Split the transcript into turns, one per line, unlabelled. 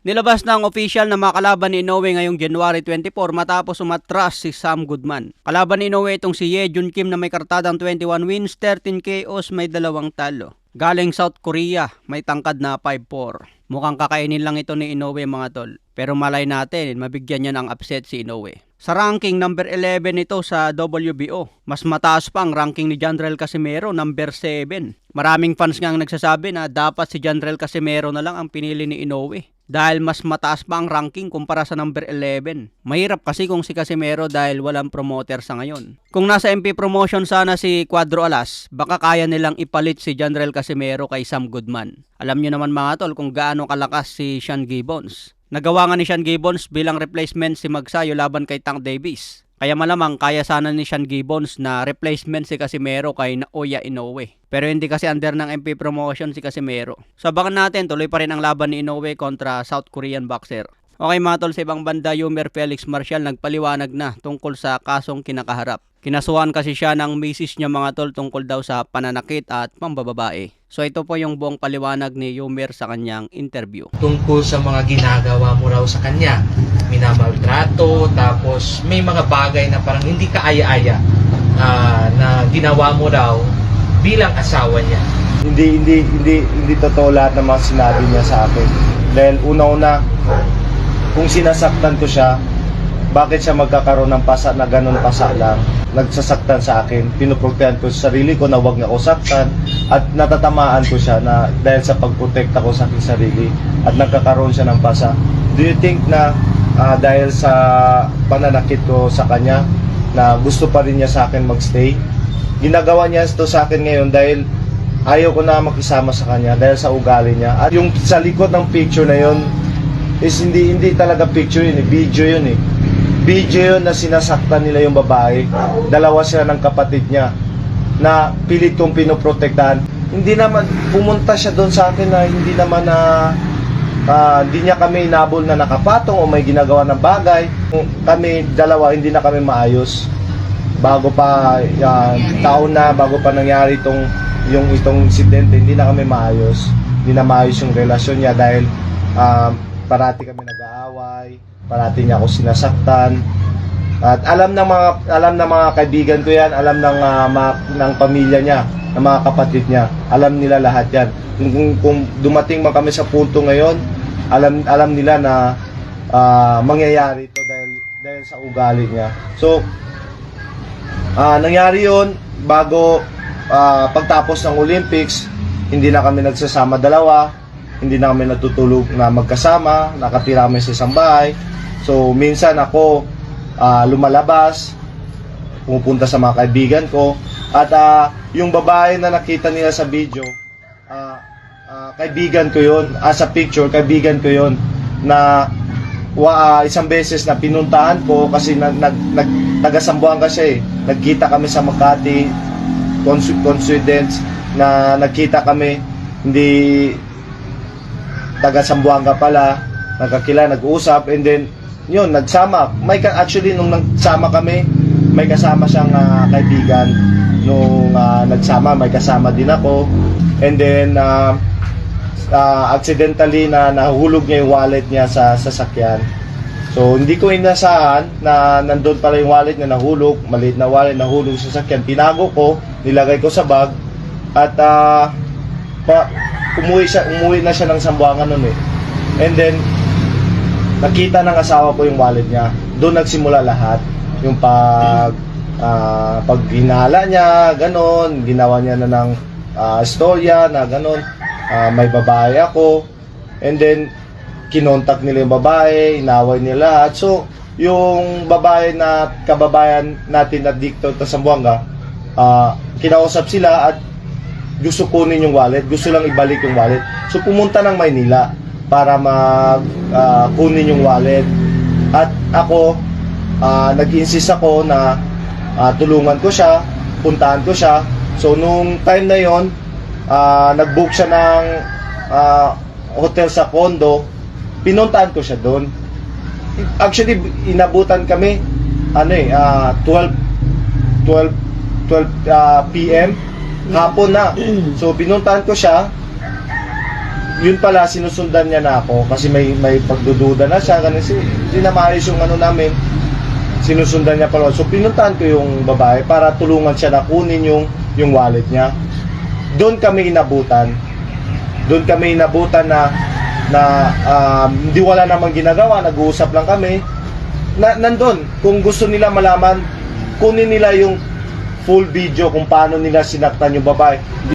Nilabas na ang official na mga kalaban ni Inoue ngayong January 24 matapos umatras si Sam Goodman. Kalaban ni Inoue itong si Ye Jun Kim na may kartadang 21 wins, 13 KOs, may 2 talo. Galing South Korea, may tangkad na 5'4". Mukhang kakainin lang ito ni Inoue mga tol. Pero malay natin, mabigyan niya ng upset si Inoue. Sa ranking, number 11 ito sa WBO. Mas mataas pa ang ranking ni Jandrel Casimero, number 7. Maraming fans nga ang nagsasabi na dapat si Jandrel Casimero na lang ang pinili ni Inoue. Dahil mas mataas pa ang ranking kumpara sa number 11. Mahirap kasi kung si Casimero dahil walang promoter sa ngayon. Kung nasa MP promotion sana si Cuadro Alas, baka kaya nilang ipalit si Jandrel Casimero kay Sam Goodman. Alam nyo naman mga tol kung gaano kalakas si Sean Gibbons. Nagawa nga ni Sean Gibbons bilang replacement si Magsayo laban kay Tank Davis. Kaya malamang kaya sana ni Sean Gibbons na replacement si Casimero kay Naoya Inoue. Pero hindi kasi under ng MP promotion si Casimero. So abangan natin, tuloy pa rin ang laban ni Inoue kontra South Korean boxer. Okay mga tol, sa ibang banda, Yumer Felix Marcial nagpaliwanag na tungkol sa kasong kinakaharap. Kinasuhan kasi siya ng misis niya mga tol tungkol daw sa pananakit at pambababae. So ito po yung buong paliwanag ni Yumer sa kanyang interview.
Tungkol sa mga ginagawa mo raw sa kanya, minamaltrato, tapos may mga bagay na parang hindi ka aya-aya na ginawa mo raw bilang asawa niya.
Hindi totoo lahat ng mga sinabi niya sa akin. Dahil una-una, kung sinasaktan ko siya, bakit siya magkakaroon ng pasa na ganun pasa lang? Nagsasaktan sa akin, pinuprotektahan ko sa sarili ko na huwag niya ako saktan, at natatamaan ko siya na dahil sa pagprotekta ko sa aking sarili at nagkakaroon siya ng pasa. Do you think na dahil sa pananakit ko sa kanya na gusto pa rin niya sa akin magstay? Ginagawa niya ito sa akin ngayon dahil ayaw ko na makisama sa kanya dahil sa ugali niya. At yung sa likod ng picture na yon is hindi talaga picture yun, video yun eh. Video yun na sinasaktan nila yung babae. Dalawa sila ng kapatid niya na pilit kong pinoprotektahan. Hindi naman, pumunta siya doon sa akin na hindi naman na hindi niya kami inabol na nakapatong o may ginagawa ng bagay. Kami dalawa, hindi na kami maayos. Bago pa taon na, bago pa nangyari itong insidente, hindi na kami maayos. Hindi na maayos yung relasyon niya dahil parati kami nag-aaway, parati niya ako sinasaktan. At alam ng mga kaibigan ko yan, alam ng pamilya niya, ng mga kapatid niya, alam nila lahat yan. Kung dumating man kami sa punto ngayon, alam nila na mangyayari ito dahil sa ugali niya. So, nangyari yun bago pagtapos ng Olympics, hindi na kami nagsasama dalawa, hindi na kami natutulog na magkasama, nakatira kami sa isang bahay. So, minsan ako lumalabas, pumupunta sa mga kaibigan ko, at yung babae na nakita nila sa video, kaibigan ko yun, sa picture, kaibigan ko yun, na isang beses na pinuntahan ko kasi taga-Sambuanga siya eh. Nagkita kami sa Makati, coincidence na nagkita kami, hindi taga-Sambuanga pala, nag-uusap, and then yun, nagsama. Actually, nung nagsama kami, may kasama siyang kaibigan. Nung nagsama, may kasama din ako. And then, accidentally nahulog niya yung wallet niya sa sasakyan. So, hindi ko inasahan na nandun pala yung wallet niya nahulog. Maliit na wallet, nahulog sa sasakyan. Tinago ko, nilagay ko sa bag. At umuwi na siya ng Sambuanga nun eh. And then, nakita ng asawa ko yung wallet niya. Doon nagsimula lahat. Yung pag hinala niya, ganon. Ginawa niya na ng istorya na ganon. May babae ako. And then, kinontak nila yung babae, inaway nila lahat. So, yung babae na kababayan natin na dito sa Sambuanga, kinausap sila at gusto kunin yung wallet. Gusto lang ibalik yung wallet. So, pumunta ng Maynila para kunin yung wallet. At ako, nag-insist ako na tulungan ko siya, puntahan ko siya. So, nung time na yon, nag-book siya ng hotel sa condo, pinuntahan ko siya doon. Actually, inabutan kami, 12 p.m. hapon na. So, pinuntahan ko siya. yun pala, sinusundan niya na ako kasi may pagdududa na siya. Kasi hindi na maayos yung ano namin. Sinusundan niya pala. So pinuntahan ko yung babae para tulungan siya na kunin yung wallet niya. Doon kami inabutan. Na hindi wala namang ginagawa, nag-uusap lang kami. Nandun, kung gusto nila malaman, kunin nila yung full video kung paano nila sinaktan yung babae. Hindi